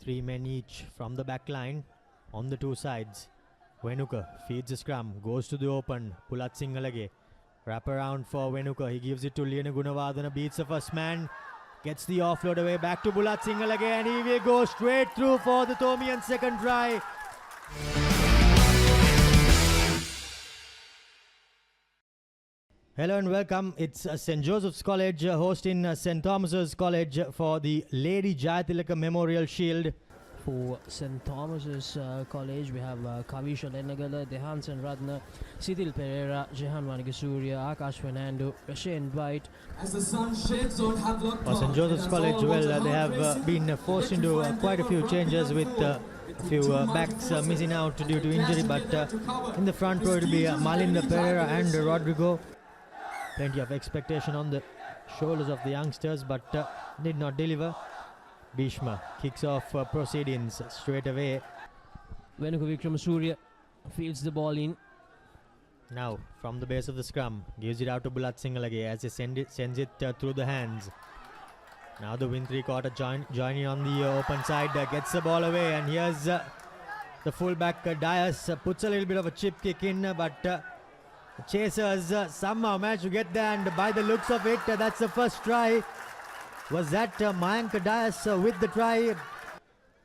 3 men each from the back line on the two sides. Wenuka feeds the scrum, goes to the open. Pulat Singalage. Wrap around for Wenuka. He gives it to Liana Gunawardena. Beats the first man. Gets the offload away. Back to Bulat Singalage. And he will go straight through for the Thomian second try. Hello and welcome. It's St. Joseph's College hosting St. Thomas's College for the Lady Jayatilaka Memorial Shield. For St. Thomas's College, we have Kavisha Lenagala, Dehan Senradna, Sitil Pereira, Jehan Vanigasuriya, Akash Fernando, Shane White. As the sun sheds on Havelock Park, St. Joseph's College, well, they have been forced into quite a few changes with a few backs missing out due to injury, but in the front row it will be Malinda Pereira and Rodrigo. Plenty of expectation on the shoulders of the youngsters, but did not deliver. Bhishma kicks off proceedings straight away. Venuka Vikramasuriya fields the ball in. Now from the base of the scrum, gives it out to Bulat Singalage as he sends it through the hands. Now the wing three-quarter joining on the open side, gets the ball away, and here's the fullback Dias puts a little bit of a chip kick in, but Chasers somehow managed to get there, and by the looks of it, that's the first try. Was that Mayank Dias with the try?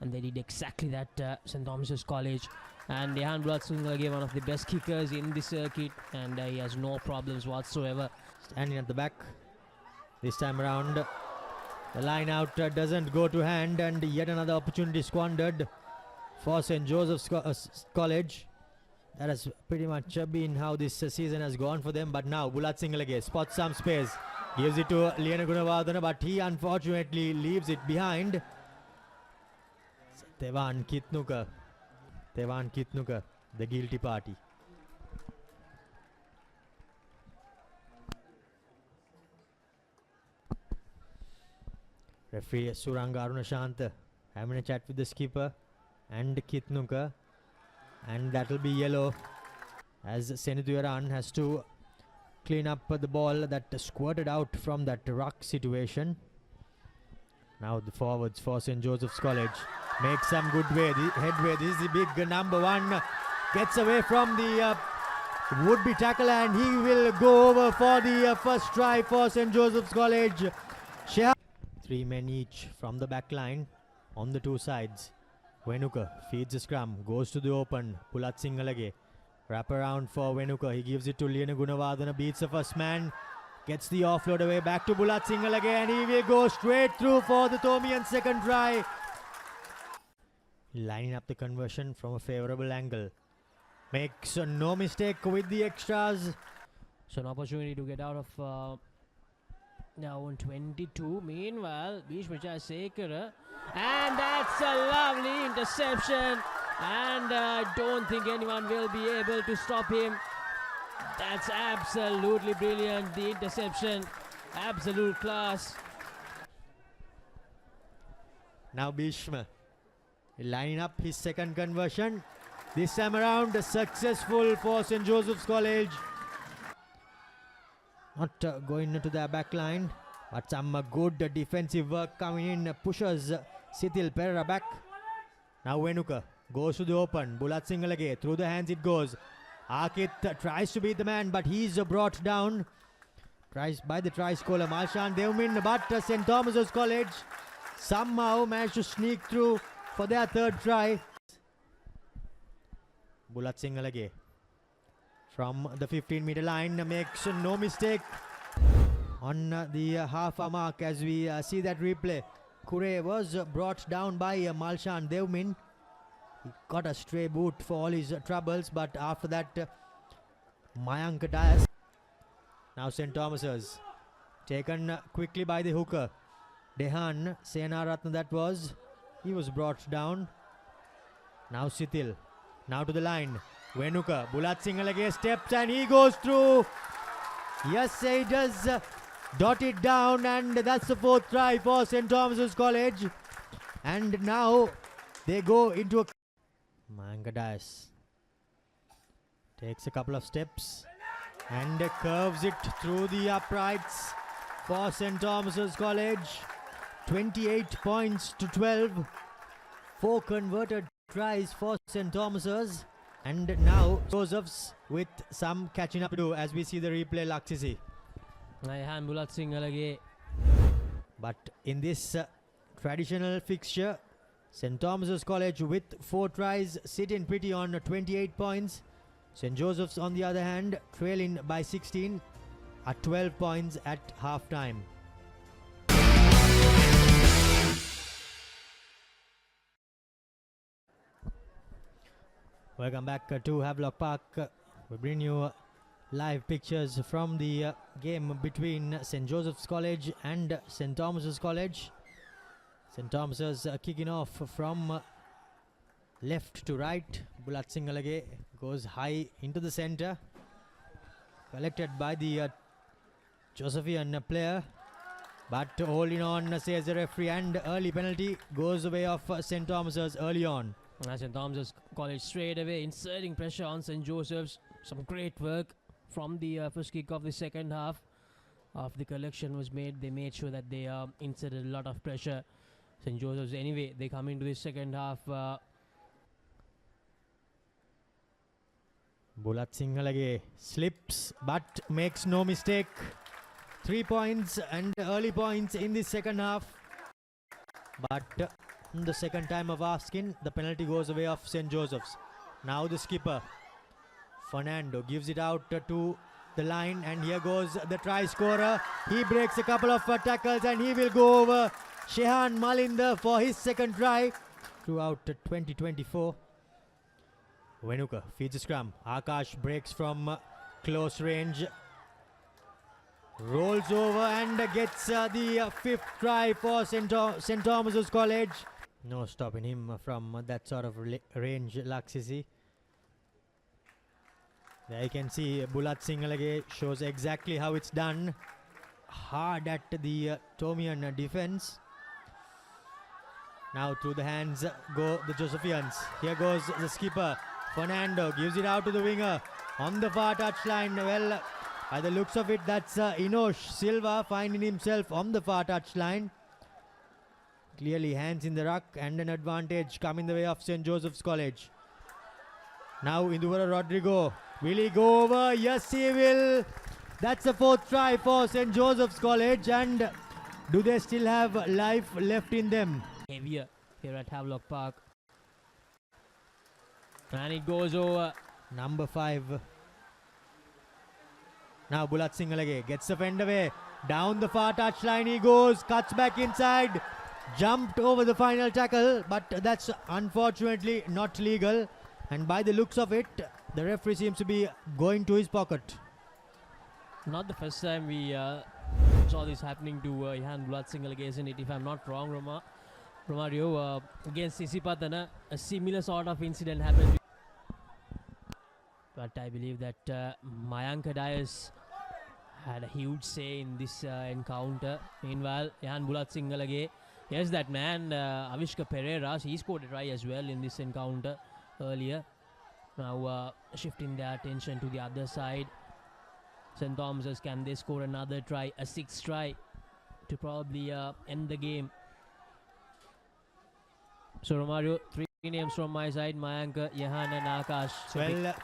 And they did exactly that, St. Thomas's College. And Dehan Bulat Singalage, one of the best kickers in the circuit, and he has no problems whatsoever. Standing at the back. This time around, the line out doesn't go to hand, and yet another opportunity squandered for St. Joseph's College. That has pretty much been how this season has gone for them. But now Bulat Singalage spots some space. Gives it to Liana Gunawardena, but he unfortunately leaves it behind. Tevan Kitnuka, the guilty party. Referee Suranga Arunashanta having a chat with the skipper and Kitnuka, and that will be yellow as Senithuyaran has to clean up the ball that squirted out from that ruck situation. Now the forwards for St. Joseph's College make some good headway. This is the big number one. Gets away from the would-be tackler, and he will go over for the first try for St. Joseph's College. 3 men each from the back line on the two sides. Wenuka feeds the scrum, goes to the open. Pulat Singalage. Wrap around for Wenuka. He gives it to Liana Gunawardena. Beats the first man. Gets the offload away. Back to Bulat Singalage, and he will go straight through for the Thomian second try. Lining up the conversion from a favourable angle. Makes no mistake with the extras. So an opportunity to get out of now on 22. Meanwhile, Bhishma Jayasekara, and that's a lovely interception. And I don't think anyone will be able to stop him. That's absolutely brilliant. The interception, absolute class. Now Bhishma lining up his second conversion. This time around successful for St. Joseph's College. Not going into their back line, but some good defensive work coming in. Pushes Sitil Pereira back. Now Wenuka goes to the open. Bulat Singalage, through the hands it goes. Akit tries to beat the man, but he's brought down. Tries by the try scorer Malshan Devmin, but St. Thomas's College somehow managed to sneak through for their third try. Bulat Singalage from the 15-meter line makes no mistake on the half-hour mark as we see that replay. Kure was brought down by Malshan Devmin. He got a stray boot for all his troubles, but after that, Mayank Dias. Now St. Thomas's taken quickly by the hooker. Dehan Senaratna, that was. He was brought down. Now Sitil. Now to the line. Wenuka. Bulat Singalage steps and he goes through. Yes, he does dot it down, and that's the fourth try for St. Thomas's College. And now they go into a... Mayank Dias takes a couple of steps and curves it through the uprights for St. Thomas's College. 28 points to 12. 4 converted tries for St. Thomas's. And now Josephs with some catching up to do as we see the replay Laksisi. Ayhan Bulat Singalage. But in this traditional fixture, St. Thomas's College with 4 tries sitting pretty on 28 points. St. Joseph's on the other hand trailing by 16 at 12 points at half time. Welcome back to Havelock Park. We bring you live pictures from the game between St. Joseph's College and St. Thomas's College. St. Thomas's kicking off from left to right. Bulat Singalage goes high into the center. Collected by the Josephian player. But holding on, says the referee, and early penalty goes away of St. Thomas's early on. St. Thomas's College straight away inserting pressure on St. Joseph's. Some great work from the first kick of the second half. After the collection was made, they made sure that they inserted a lot of pressure. St. Joseph's anyway, they come into the second half. Bulat Singalage slips but makes no mistake. 3 points and early points in the second half. But the second time of asking, the penalty goes away of St. Joseph's. Now the skipper, Fernando, gives it out to the line, and here goes the try scorer. He breaks a couple of tackles and he will go over Shehan Malinder for his second try throughout 2024. Venuka feeds a scrum. Akash breaks from close range. Rolls over and gets the 5th try for St. Thomas's College. No stopping him from that sort of range, Laksisi. There you can see Bulat Singalage shows exactly how it's done. Hard at the Tomian defense. Now through the hands go the Josephians. Here goes the skipper. Fernando gives it out to the winger on the far touchline. Well, by the looks of it, that's Inosh Silva finding himself on the far touchline. Clearly hands in the ruck and an advantage coming the way of St. Joseph's College. Now Induvara Rodrigo. Will he go over? Yes, he will. That's the 4th try for St. Joseph's College. And do they still have life left in them? Heavier here at Havelock Park. And it goes over. Number 5. Now Bulat Singalage gets the fend away. Down the far touchline he goes. Cuts back inside. Jumped over the final tackle. But that's unfortunately not legal. And by the looks of it, the referee seems to be going to his pocket. Not the first time we saw this happening to Ihan Bulat Singalage, isn't it? If I'm not wrong, Romario, against Sisipatana, a similar sort of incident happened. But I believe that Mayank Dias had a huge say in this encounter. Meanwhile, Ihan Bulat Singalage, yes, that man, Avishka Pereira, he scored a try as well in this encounter earlier. Now shifting their attention to the other side. St. Thomas's, can they score another try, a 6th try to probably end the game? So Romario, 3 names from my side: Mayank, Yahan and Akash. So well,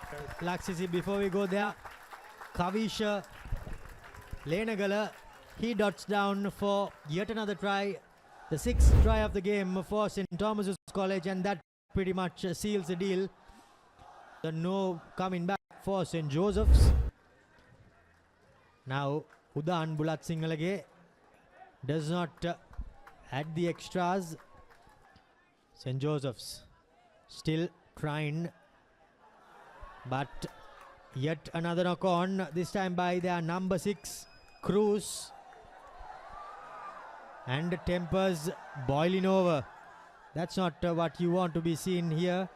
Laksisi, before we go there, Kavisha Lenagala, he dots down for yet another try. The 6th try of the game for St. Thomas's College, and that pretty much seals the deal. The no coming back for St. Joseph's. Now Udan Bulat Singalage does not add the extras. St. Joseph's still trying, but yet another knock on, this time by their number 6 Cruz, and tempers boiling over. That's not what you want to be seen here.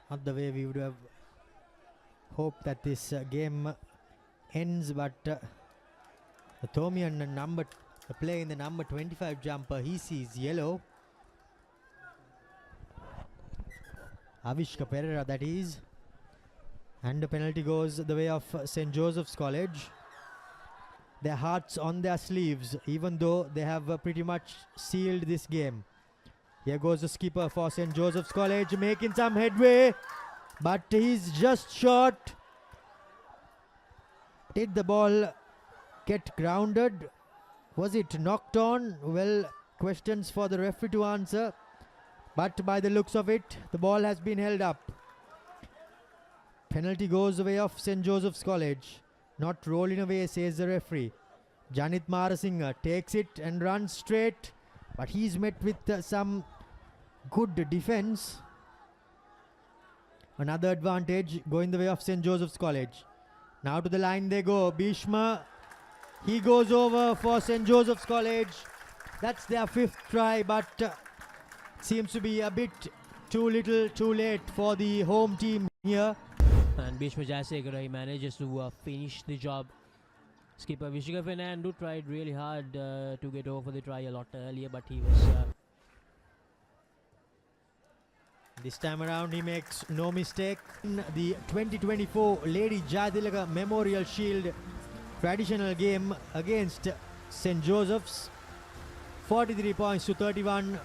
Not the way we would have hoped that this game ends, but the Tomian the play in the number 25 jumper, he sees yellow. Avishka Pereira, that is. And the penalty goes the way of St. Joseph's College. Their hearts on their sleeves, even though they have pretty much sealed this game. Here goes the skipper for St. Joseph's College, making some headway, but he's just short. Did the ball get grounded? Was it knocked on? Well, questions for the referee to answer. But by the looks of it, the ball has been held up. Penalty goes the way of St. Joseph's College. Not rolling away, says the referee. Janit Marasinghe takes it and runs straight, but he's met with some good defense. Another advantage going the way of St. Joseph's College. Now to the line they go. Bhishma, he goes over for St. Joseph's College. That's their fifth try, but seems to be a bit too little, too late for the home team here. And Bhishma Jayasekara, he manages to finish the job. Skipper Vishika Fernando tried really hard to get over the try a lot earlier, but he was... This time around he makes no mistake. In the 2024 Lady Jayadilaka Memorial Shield traditional game against St. Joseph's, 43 points to 31.